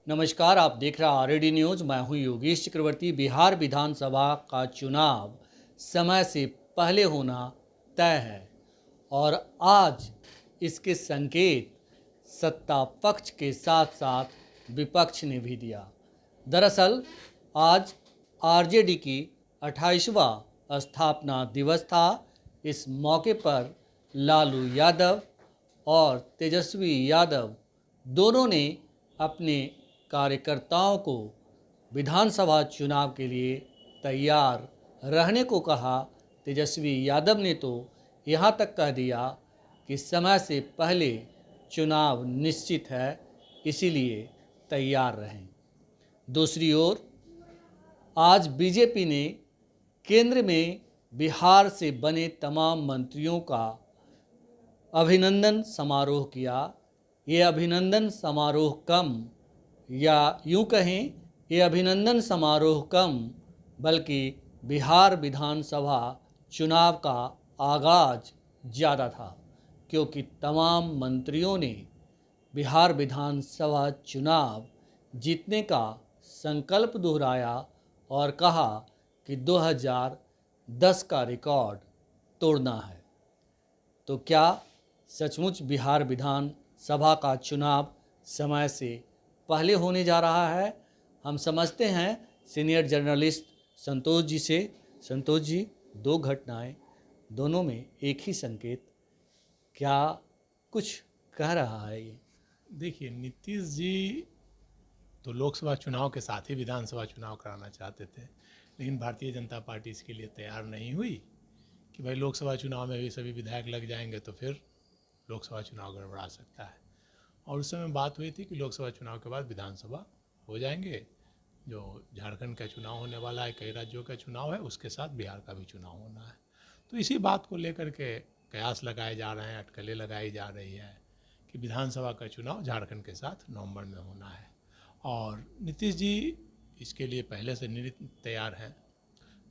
नमस्कार, आप देख रहे हैं आरएडी न्यूज़। मैं हूं योगेश चक्रवर्ती। बिहार विधानसभा का चुनाव समय से पहले होना तय है और आज इसके संकेत सत्ता पक्ष के साथ साथ विपक्ष ने भी दिया। दरअसल आज आरजेडी की 28वां स्थापना दिवस था। इस मौके पर लालू यादव और तेजस्वी यादव दोनों ने अपने कार्यकर्ताओं को विधानसभा चुनाव के लिए तैयार रहने को कहा। तेजस्वी यादव ने तो यहाँ तक कह दिया कि समय से पहले चुनाव निश्चित है, इसीलिए तैयार रहें। दूसरी ओर आज बीजेपी ने केंद्र में बिहार से बने तमाम मंत्रियों का अभिनंदन समारोह किया। ये अभिनंदन समारोह कम, या यूं कहें ये अभिनंदन समारोह कम बल्कि बिहार विधानसभा चुनाव का आगाज ज़्यादा था, क्योंकि तमाम मंत्रियों ने बिहार विधानसभा चुनाव जीतने का संकल्प दोहराया और कहा कि 2010 का रिकॉर्ड तोड़ना है। तो क्या सचमुच बिहार विधानसभा का चुनाव समय से पहले होने जा रहा है? हम समझते हैं सीनियर जर्नलिस्ट संतोष जी से। संतोष जी, दो घटनाएं, दोनों में एक ही संकेत, क्या कुछ कह रहा है ये? देखिए, नीतीश जी तो लोकसभा चुनाव के साथ ही विधानसभा चुनाव कराना चाहते थे, लेकिन भारतीय जनता पार्टी इसके लिए तैयार नहीं हुई कि भाई लोकसभा चुनाव में भी सभी विधायक लग जाएंगे तो फिर लोकसभा चुनाव गड़बड़ा सकता है। और उस समय बात हुई थी कि लोकसभा चुनाव के बाद विधानसभा हो जाएंगे। जो झारखंड का चुनाव होने वाला है, कई राज्यों का चुनाव है, उसके साथ बिहार का भी चुनाव होना है। तो इसी बात को लेकर के कयास लगाए जा रहे हैं, अटकलें लगाई जा रही है कि विधानसभा का चुनाव झारखंड के साथ नवंबर में होना है। और नीतीश जी इसके लिए पहले से तैयार हैं।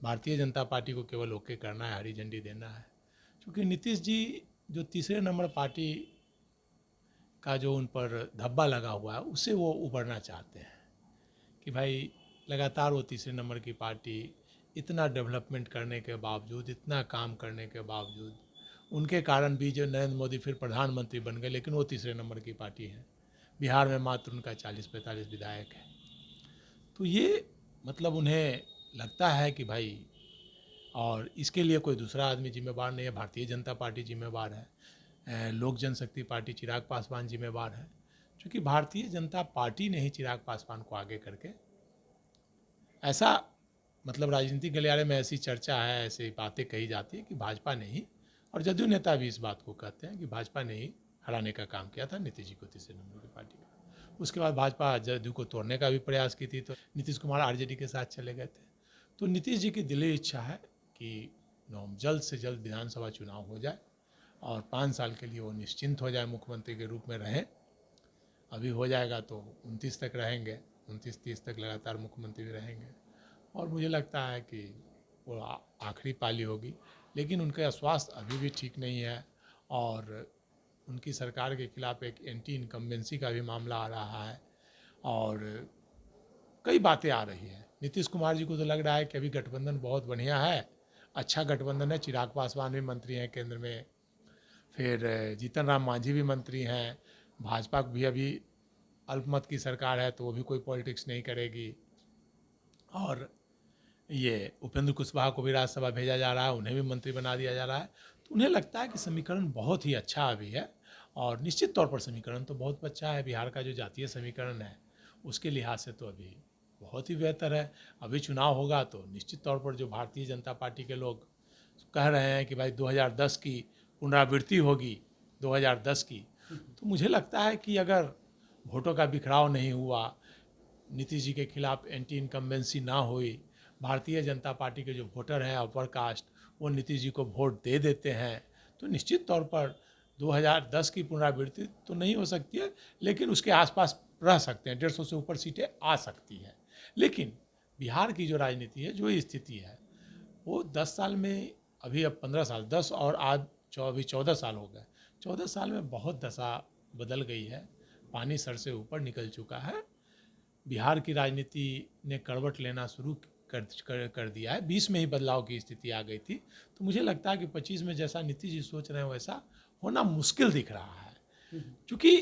भारतीय जनता पार्टी को केवल ओके करना है, हरी झंडी देना है। क्योंकि नीतीश जी जो तीसरे नंबर पार्टी का जो उन पर धब्बा लगा हुआ है, उससे वो उबरना चाहते हैं कि भाई लगातार वो तीसरे नंबर की पार्टी इतना डेवलपमेंट करने के बावजूद, इतना काम करने के बावजूद, उनके कारण भी जो नरेंद्र मोदी फिर प्रधानमंत्री बन गए, लेकिन वो तीसरे नंबर की पार्टी है। बिहार में मात्र उनका 40-45 विधायक है। तो ये मतलब उन्हें लगता है कि भाई, और इसके लिए कोई दूसरा आदमी जिम्मेवार नहीं है, भारतीय जनता पार्टी जिम्मेवार है, लोक जनशक्ति पार्टी चिराग पासवान जिम्मेवार है। क्योंकि भारतीय जनता पार्टी ने ही चिराग पासवान को आगे करके, ऐसा मतलब राजनीतिक गलियारे में ऐसी चर्चा है, ऐसी बातें कही जाती है कि भाजपा ने ही, और जदयू नेता भी इस बात को कहते हैं कि भाजपा ने ही हराने का काम किया था नीतीश जी को तीसरे नंबर की पार्टी का। उसके बाद भाजपा जदयू को तोड़ने का भी प्रयास की थी, तो नीतीश कुमार आरजेडी के साथ चले गए थे। तो नीतीश जी की दिली इच्छा है कि जल्द से जल्द विधानसभा चुनाव हो जाए और 5 साल के लिए वो निश्चिंत हो जाए, मुख्यमंत्री के रूप में रहें। अभी हो जाएगा तो 29 तक रहेंगे, 29-30 तक लगातार मुख्यमंत्री रहेंगे। और मुझे लगता है कि वो आखिरी पाली होगी, लेकिन उनका स्वास्थ्य अभी भी ठीक नहीं है और उनकी सरकार के खिलाफ एक एंटी इनकम्बेंसी का भी मामला आ रहा है और कई बातें आ रही हैं। नीतीश कुमार जी को तो लग रहा है कि अभी गठबंधन बहुत बढ़िया है, अच्छा गठबंधन है। चिराग पासवान भी मंत्री हैं केंद्र में, फिर जीतन राम मांझी भी मंत्री हैं, भाजपा भी अभी अल्पमत की सरकार है तो वो भी कोई पॉलिटिक्स नहीं करेगी, और ये उपेंद्र कुशवाहा को भी राज्यसभा भेजा जा रहा है, उन्हें भी मंत्री बना दिया जा रहा है। तो उन्हें लगता है कि समीकरण बहुत ही अच्छा अभी है, और निश्चित तौर पर समीकरण तो बहुत अच्छा है। बिहार का जो जातीय समीकरण है उसके लिहाज से तो अभी बहुत ही बेहतर है। अभी चुनाव होगा तो निश्चित तौर पर जो भारतीय जनता पार्टी के लोग कह रहे हैं कि भाई 2010 की पुनरावृत्ति होगी, 2010 की, तो मुझे लगता है कि अगर वोटों का बिखराव नहीं हुआ, नीतीश जी के खिलाफ एंटी इनकम्बेंसी ना हुई, भारतीय जनता पार्टी के जो वोटर हैं अपर कास्ट, वो नीतीश जी को वोट दे देते हैं, तो निश्चित तौर पर 2010 की पुनरावृत्ति तो नहीं हो सकती है, लेकिन उसके आसपास रह सकते हैं, 150 से ऊपर सीटें आ सकती हैं। लेकिन बिहार की जो राजनीति है, जो स्थिति है, वो 10 साल में, अभी अब 15 साल, 10 और आज 14 साल हो गए, 14 साल में बहुत दशा बदल गई है। पानी सर से ऊपर निकल चुका है। बिहार की राजनीति ने करवट लेना शुरू कर दिया है। 20 में ही बदलाव की स्थिति आ गई थी, तो मुझे लगता है कि 25 में जैसा नीतीश जी सोच रहे हैं वैसा होना मुश्किल दिख रहा है। क्योंकि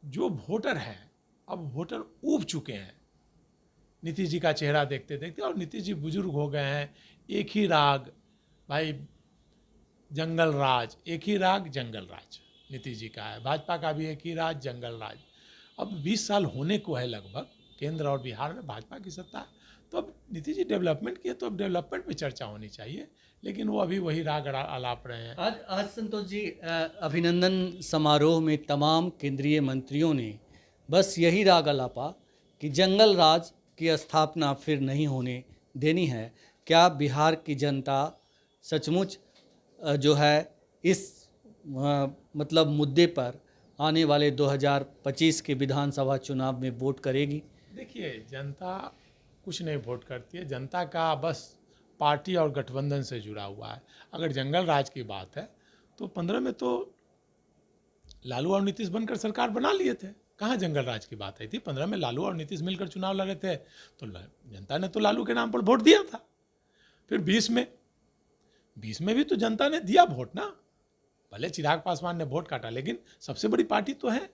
जो वोटर हैं, अब वोटर ऊब चुके हैं नीतीश जी का चेहरा देखते देखते, और नीतीश जी बुजुर्ग हो गए हैं। एक ही राग भाई, जंगल राज, एक ही राग जंगल राज नीतीश जी का है। भाजपा का भी एक ही राज जंगल राज। अब 20 साल होने को है लगभग केंद्र और बिहार में भाजपा की सत्ता है, तो अब नीतीश जी डेवलपमेंट की है, तो अब डेवलपमेंट पे चर्चा होनी चाहिए, लेकिन वो अभी वही राग आलाप रहे हैं। आज संतोष जी, अभिनंदन समारोह में तमाम केंद्रीय मंत्रियों ने बस यही राग अलापा कि जंगल राज की स्थापना फिर नहीं होने देनी है। क्या बिहार की जनता सचमुच जो है इस मतलब मुद्दे पर आने वाले 2025 के विधानसभा चुनाव में वोट करेगी? देखिए, जनता कुछ नहीं वोट करती है, जनता का बस पार्टी और गठबंधन से जुड़ा हुआ है। अगर जंगल राज की बात है तो 15 में तो लालू और नीतीश बनकर सरकार बना लिए थे, कहाँ जंगल राज की बात आई थी? 15 में लालू और नीतीश मिलकर चुनाव लड़े थे, तो जनता ने तो लालू के नाम पर वोट दिया था। फिर 20 में भी तो जनता ने दिया वोट ना, भले चिराग पासवान ने वोट काटा, लेकिन सबसे बड़ी पार्टी तो है।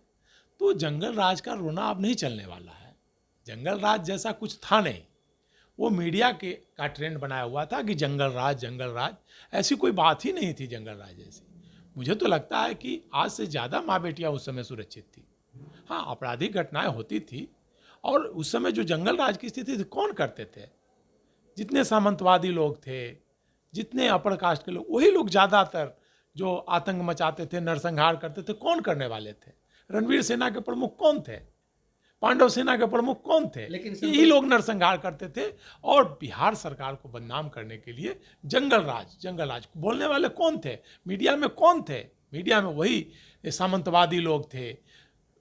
तो जंगल राज का रोना अब नहीं चलने वाला है। जंगल राज जैसा कुछ था नहीं, वो मीडिया का ट्रेंड बनाया हुआ था कि जंगल राज, ऐसी कोई बात ही नहीं थी जंगल राज जैसी। मुझे तो लगता है कि आज से ज़्यादा माँ बेटियाँ उस समय सुरक्षित थी। हाँ, आपराधिक घटनाएं होती थी, और उस समय जो जंगल राज की स्थिति थी, कौन करते थे? जितने सामंतवादी लोग थे, जितने अपर कास्ट के लोग, वही लोग ज़्यादातर जो आतंक मचाते थे, नरसंहार करते थे, कौन करने वाले थे? रणवीर सेना के प्रमुख कौन थे? पांडव सेना के प्रमुख कौन थे? लेकिन यही लोग नरसंहार करते थे। और बिहार सरकार को बदनाम करने के लिए जंगल राज बोलने वाले कौन थे? मीडिया में कौन थे? मीडिया में वही सामंतवादी लोग थे,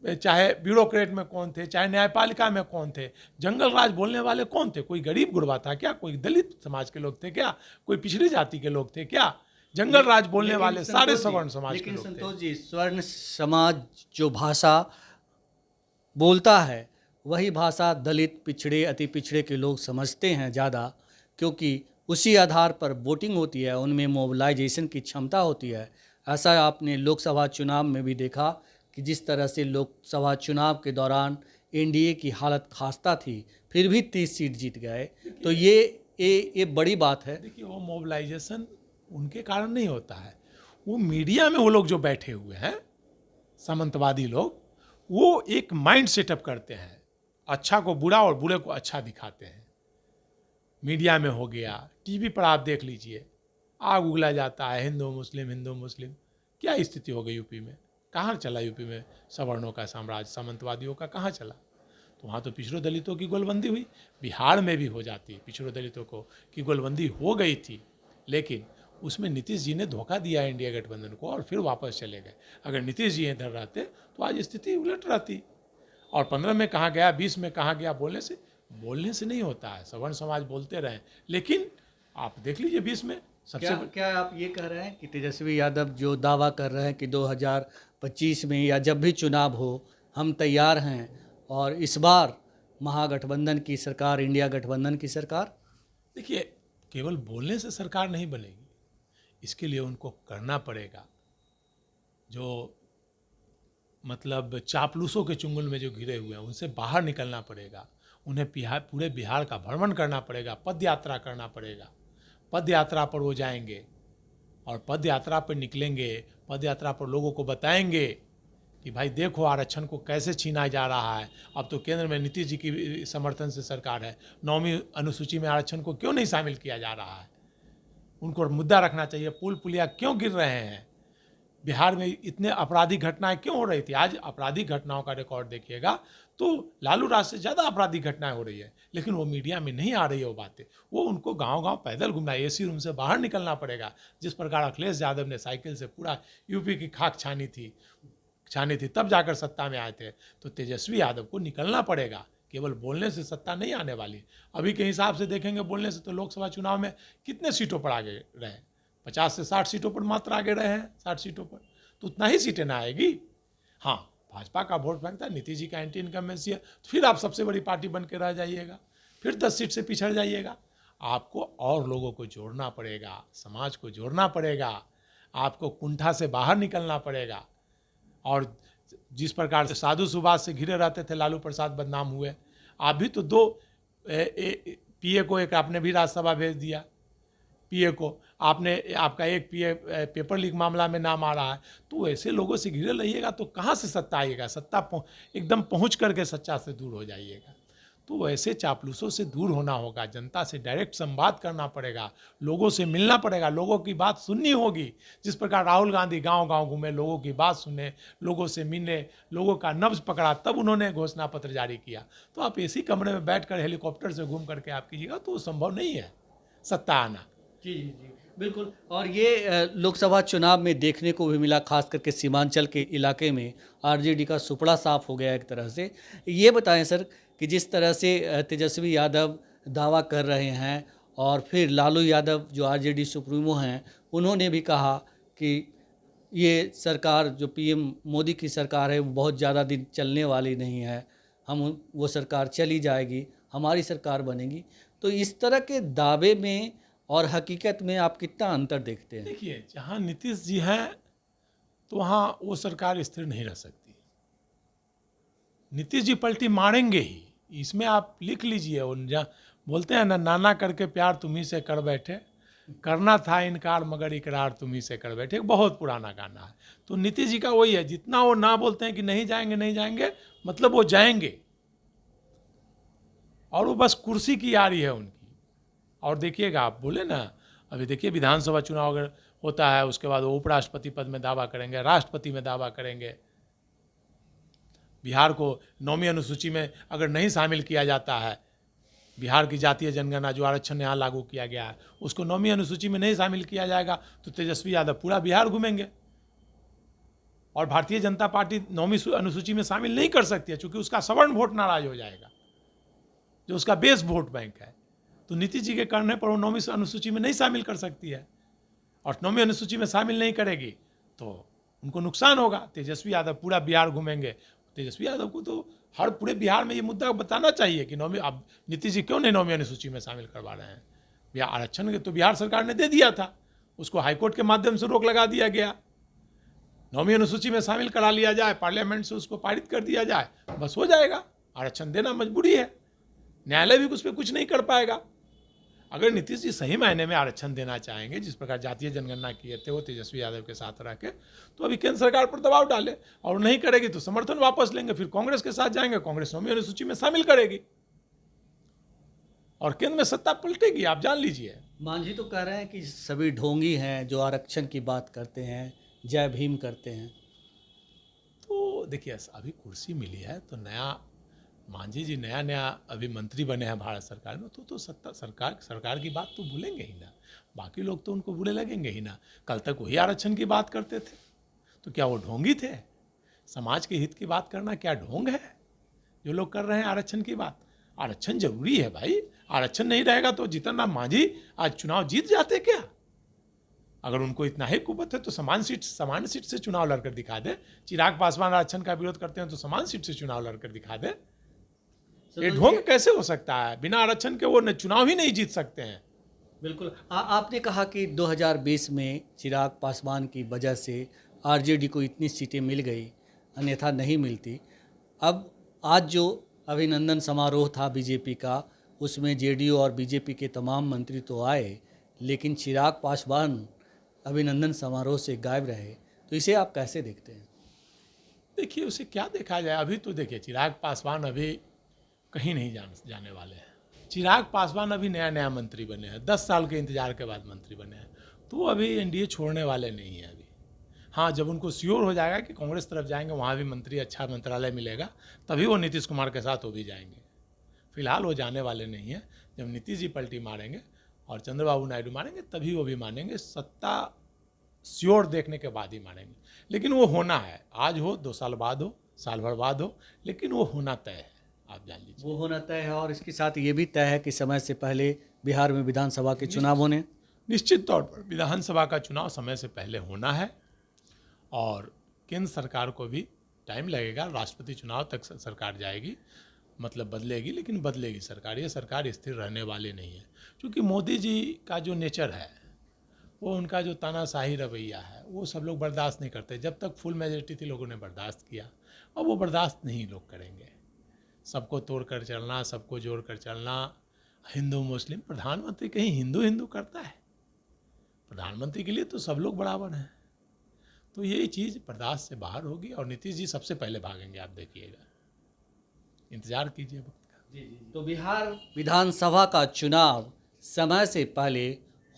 चाहे ब्यूरोक्रेट में कौन थे, चाहे न्यायपालिका में कौन थे। जंगल राज बोलने वाले कौन थे? कोई गरीब गुरबा था क्या? कोई दलित समाज के लोग थे क्या? कोई पिछड़ी जाति के लोग थे क्या? जंगल राज बोलने वाले सारे सवर्ण समाज के लोग थे। लेकिन संतोष जी, स्वर्ण समाज जो भाषा बोलता है, वही भाषा दलित, पिछड़े, अति पिछड़े के लोग समझते हैं ज़्यादा, क्योंकि उसी आधार पर वोटिंग होती है, उनमें मोबिलाइजेशन की क्षमता होती है। ऐसा आपने लोकसभा चुनाव में भी देखा कि जिस तरह से लोकसभा चुनाव के दौरान एनडीए की हालत खास्ता थी, फिर भी 30 सीट जीत गए। तो ये बड़ी बात है। देखिए, वो मोबिलाइजेशन उनके कारण नहीं होता है, वो मीडिया में वो लोग जो बैठे हुए हैं सामंतवादी लोग, वो एक माइंड सेटअप करते हैं, अच्छा को बुरा और बुरे को अच्छा दिखाते हैं। मीडिया में हो गया, टीवी पर आप देख लीजिए, आग उगला जाता है, हिंदू मुस्लिम। क्या स्थिति हो गई यूपी में? कहाँ चला यूपी में सवर्णों का साम्राज्य, सामंतवादियों का कहाँ चला? तो वहाँ तो पिछड़ों दलितों की गोलबंदी हुई। बिहार में भी हो जाती, पिछड़ों दलितों को की गोलबंदी हो गई थी, लेकिन उसमें नीतीश जी ने धोखा दिया इंडिया गठबंधन को और फिर वापस चले गए। अगर नीतीश जी इधर रहते तो आज स्थिति उलट रहती। और 15 में कहाँ गया, 20 में कहाँ गया? बोलने से नहीं होता है। सवर्ण समाज बोलते रहे, लेकिन आप देख लीजिए 20 में क्या आप ये कह रहे हैं कि तेजस्वी यादव जो दावा कर रहे हैं कि 2025 में या जब भी चुनाव हो हम तैयार हैं, और इस बार महागठबंधन की सरकार, इंडिया गठबंधन की सरकार? देखिए, केवल बोलने से सरकार नहीं बनेगी, इसके लिए उनको करना पड़ेगा। जो मतलब चापलूसों के चुंगल में जो घिरे हुए हैं, उनसे बाहर निकलना पड़ेगा। उन्हें पूरे बिहार का भ्रमण करना पड़ेगा, पद यात्रा करना पड़ेगा। पद यात्रा पर वो जाएंगे और पद यात्रा पर निकलेंगे, पद यात्रा पर लोगों को बताएंगे कि भाई देखो आरक्षण को कैसे छीना जा रहा है। अब तो केंद्र में नीतीश जी की समर्थन से सरकार है, 9वीं अनुसूची में आरक्षण को क्यों नहीं शामिल किया जा रहा है? उनको मुद्दा रखना चाहिए। पुल पुलिया क्यों गिर रहे हैं? बिहार में इतने आपराधिक घटनाएं क्यों हो रही थी? आज आपराधिक घटनाओं का रिकॉर्ड देखिएगा तो लालू राज से ज़्यादा आपराधिक घटनाएं हो रही है, लेकिन वो मीडिया में नहीं आ रही है वो बातें। वो उनको गांव-गांव पैदल घूमना, एसी रूम से बाहर निकलना पड़ेगा। जिस प्रकार अखिलेश यादव ने साइकिल से पूरा यूपी की खाक छानी थी, तब जाकर सत्ता में आए थे। तो तेजस्वी यादव को निकलना पड़ेगा। केवल बोलने से सत्ता नहीं आने वाली। अभी के हिसाब से देखेंगे बोलने से तो लोकसभा चुनाव में कितने सीटों पर आगे रहे? 50 से 60 सीटों पर मात्र आगे रहे हैं, 60 सीटों पर, तो उतना ही सीटें ना आएगी। हाँ, भाजपा का वोट बैंक था, नीतीश जी का एंटी इनकम्बेंसी है, तो फिर आप सबसे बड़ी पार्टी बन के रह जाइएगा, फिर 10 सीट से पिछड़ जाइएगा। आपको और लोगों को जोड़ना पड़ेगा, समाज को जोड़ना पड़ेगा, आपको कुंठा से बाहर निकलना पड़ेगा। और जिस प्रकार से साधु सुभाष से घिरे रहते थे लालू प्रसाद बदनाम हुए, आप भी तो 2 पीए को एक आपने भी राज्यसभा भेज दिया, पीए को आपने, आपका एक पीए पेपर लीक मामला में नाम आ रहा है। तो ऐसे लोगों से घिरे रहिएगा तो कहाँ से सत्ता आएगा? सत्ता एकदम पहुँच करके सच्चा से दूर हो जाइएगा। तो ऐसे चापलूसों से दूर होना होगा, जनता से डायरेक्ट संवाद करना पड़ेगा, लोगों से मिलना पड़ेगा, लोगों की बात सुननी होगी। जिस प्रकार राहुल गांधी गांव-गांव घूमे, लोगों की बात सुने, लोगों से मिले, लोगों का नब्ज पकड़ा, तब उन्होंने घोषणा पत्र जारी किया। तो आप एसी कमरे में बैठकर हेलीकॉप्टर से घूम करके आप कीजिएगा तो संभव नहीं है सत्ता आना। जी जी जी बिल्कुल। और ये लोकसभा चुनाव में देखने को भी मिला, खास करके सीमांचल के इलाके में आरजेडी का सुपड़ा साफ हो गया एक तरह से। ये बताएं सर कि जिस तरह से तेजस्वी यादव दावा कर रहे हैं और फिर लालू यादव जो आरजेडी सुप्रीमो हैं उन्होंने भी कहा कि ये सरकार जो पीएम मोदी की सरकार है वो बहुत ज़्यादा दिन चलने वाली नहीं है, हम वो सरकार चली जाएगी, हमारी सरकार बनेगी। तो इस तरह के दावे में और हकीकत में आप कितना अंतर देखते हैं? देखिए, जहाँ नीतीश जी हैं तो वहाँ वो सरकार स्थिर नहीं रह सकती। नीतीश जी पलटी मारेंगे ही, इसमें आप लिख लीजिए। उन जहाँ बोलते हैं ना, नाना करके प्यार तुम्ही से कर बैठे, करना था इनकार मगर इकरार तुम्ही से कर बैठे, एक बहुत पुराना गाना है। तो नीतीश जी का वही है, जितना वो ना बोलते हैं कि नहीं जाएंगे नहीं जाएंगे, मतलब वो जाएंगे और वो बस कुर्सी की यारी है उनकी। और देखिएगा, आप बोले ना, अभी देखिए विधानसभा चुनाव अगर होता है उसके बाद वो उपराष्ट्रपति पद में दावा करेंगे, राष्ट्रपति में दावा करेंगे। बिहार को 9वीं अनुसूची में अगर नहीं शामिल किया जाता है, बिहार की जातीय जनगणना जो आरक्षण यहाँ लागू किया गया है उसको 9वीं अनुसूची में नहीं शामिल किया जाएगा तो तेजस्वी यादव पूरा बिहार घूमेंगे। और भारतीय जनता पार्टी 9वीं अनुसूची में शामिल नहीं कर सकती है क्योंकि उसका सवर्ण वोट नाराज हो जाएगा, जो उसका बेस वोट बैंक है। तो नीतीश जी के करने पर वो 9वीं अनुसूची में नहीं शामिल कर सकती है, और 9वीं अनुसूची में शामिल नहीं करेगी तो उनको नुकसान होगा। तेजस्वी यादव पूरा बिहार घूमेंगे। तेजस्वी यादव को तो हर पूरे बिहार में ये मुद्दा बताना चाहिए कि 9वीं, अब नीतीश जी क्यों नहीं 9वीं अनुसूची में शामिल करवा रहे हैं? बिहार आरक्षण के तो बिहार सरकार ने दे दिया था, उसको हाईकोर्ट के माध्यम से रोक लगा दिया गया। 9वीं अनुसूची में शामिल करा लिया जाए, पार्लियामेंट से उसको पारित कर दिया जाए, बस हो जाएगा। आरक्षण देना मजबूरी है, न्यायालय भी उस पर कुछ नहीं कर पाएगा। अगर नीतीश जी सही मायने में आरक्षण देना चाहेंगे, जिस प्रकार जातीय जनगणना किए थे वो तेजस्वी यादव के साथ रह के, तो अभी केंद्र सरकार पर दबाव डाले, और नहीं करेगी तो समर्थन वापस लेंगे, फिर कांग्रेस के साथ जाएंगे, कांग्रेस 9वीं अनुसूची में शामिल करेगी और केंद्र में सत्ता पलटेगी, आप जान लीजिए। मांझी तो कह रहे हैं कि सभी ढोंगी हैं जो आरक्षण की बात करते हैं, जय भीम करते हैं। तो देखिए, अभी कुर्सी मिली है तो नया मांझी जी नया नया अभी मंत्री बने हैं भारत सरकार में, तो सत्ता सरकार की बात तो भूलेंगे ही ना, बाकी लोग तो उनको बुरे लगेंगे ही ना। कल तक वही आरक्षण की बात करते थे, तो क्या वो ढोंगी थे? समाज के हित की बात करना क्या ढोंग है जो लोग कर रहे हैं आरक्षण की बात? आरक्षण जरूरी है भाई, आरक्षण नहीं रहेगा तो जीतन राम मांझी आज चुनाव जीत जाते क्या? अगर उनको इतना ही कुबत है तो समान सीट से चुनाव लड़कर दिखा दे। चिराग पासवान आरक्षण का विरोध करते हैं तो समान सीट से चुनाव लड़कर दिखा दे। ये ढोंग कैसे हो सकता है? बिना आरक्षण के वो चुनाव ही नहीं जीत सकते हैं। बिल्कुल। आपने कहा कि 2020 में चिराग पासवान की वजह से आरजेडी को इतनी सीटें मिल गई, अन्यथा नहीं मिलती। अब आज जो अभिनंदन समारोह था बीजेपी का, उसमें जेडीयू और बीजेपी के तमाम मंत्री तो आए, लेकिन चिराग पासवान अभिनंदन समारोह से गायब रहे। तो इसे आप कैसे देखते हैं? देखिए, उसे क्या देखा जाए। अभी तो देखिए, चिराग पासवान अभी कहीं नहीं जाने वाले हैं। चिराग पासवान अभी नया नया मंत्री बने हैं, 10 साल के इंतजार के बाद मंत्री बने हैं, तो अभी एनडीए छोड़ने वाले नहीं हैं अभी। हाँ, जब उनको श्योर हो जाएगा कि कांग्रेस तरफ जाएंगे, वहाँ भी मंत्री अच्छा मंत्रालय मिलेगा, तभी वो नीतीश कुमार के साथ वो भी जाएंगे। फिलहाल वो जाने वाले नहीं हैं। जब नीतीश जी पलटी मारेंगे और चंद्रबाबू नायडू मारेंगे तभी वो भी मानेंगे। सत्ता श्योर देखने के बाद ही मानेंगे। लेकिन वो होना है, आज हो, 2 साल बाद हो, साल भर बाद हो, लेकिन वो होना तय है, आप जान लीजिए। वो होना तय है, और इसके साथ ये भी तय है कि समय से पहले बिहार में विधानसभा के चुनाव होने। निश्चित तौर पर विधानसभा का चुनाव समय से पहले होना है, और केंद्र सरकार को भी टाइम लगेगा, राष्ट्रपति चुनाव तक सरकार जाएगी, मतलब बदलेगी, लेकिन बदलेगी सरकार। ये सरकार स्थिर रहने वाली नहीं है, क्योंकि मोदी जी का जो नेचर है, वो उनका जो तानाशाही रवैया है, वो सब लोग बर्दाश्त नहीं करते। जब तक फुल मेजोरिटी थी लोगों ने बर्दाश्त किया, और वो बर्दाश्त नहीं लोग करेंगे। सबको तोड़ कर चलना, सबको जोड़ कर चलना, हिंदू मुस्लिम, प्रधानमंत्री कहीं हिंदू हिंदू करता है? प्रधानमंत्री के लिए तो सब लोग बराबर हैं। तो ये चीज़ बर्दाश्त से बाहर होगी और नीतीश जी सबसे पहले भागेंगे, आप देखिएगा, इंतजार कीजिए वक्त का। तो बिहार विधानसभा का चुनाव समय से पहले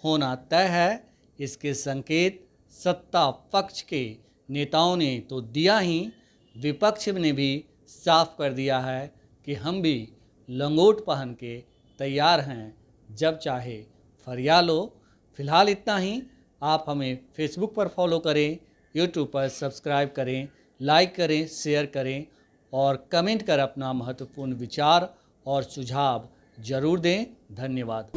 होना तय है, इसके संकेत सत्ता पक्ष के नेताओं ने तो दिया ही, विपक्ष ने भी साफ कर दिया है कि हम भी लंगोट पहन के तैयार हैं, जब चाहे फरिया लो। फिलहाल इतना ही। आप हमें फेसबुक पर फॉलो करें, यूट्यूब पर सब्सक्राइब करें, लाइक करें, शेयर करें और कमेंट कर अपना महत्वपूर्ण विचार और सुझाव जरूर दें। धन्यवाद।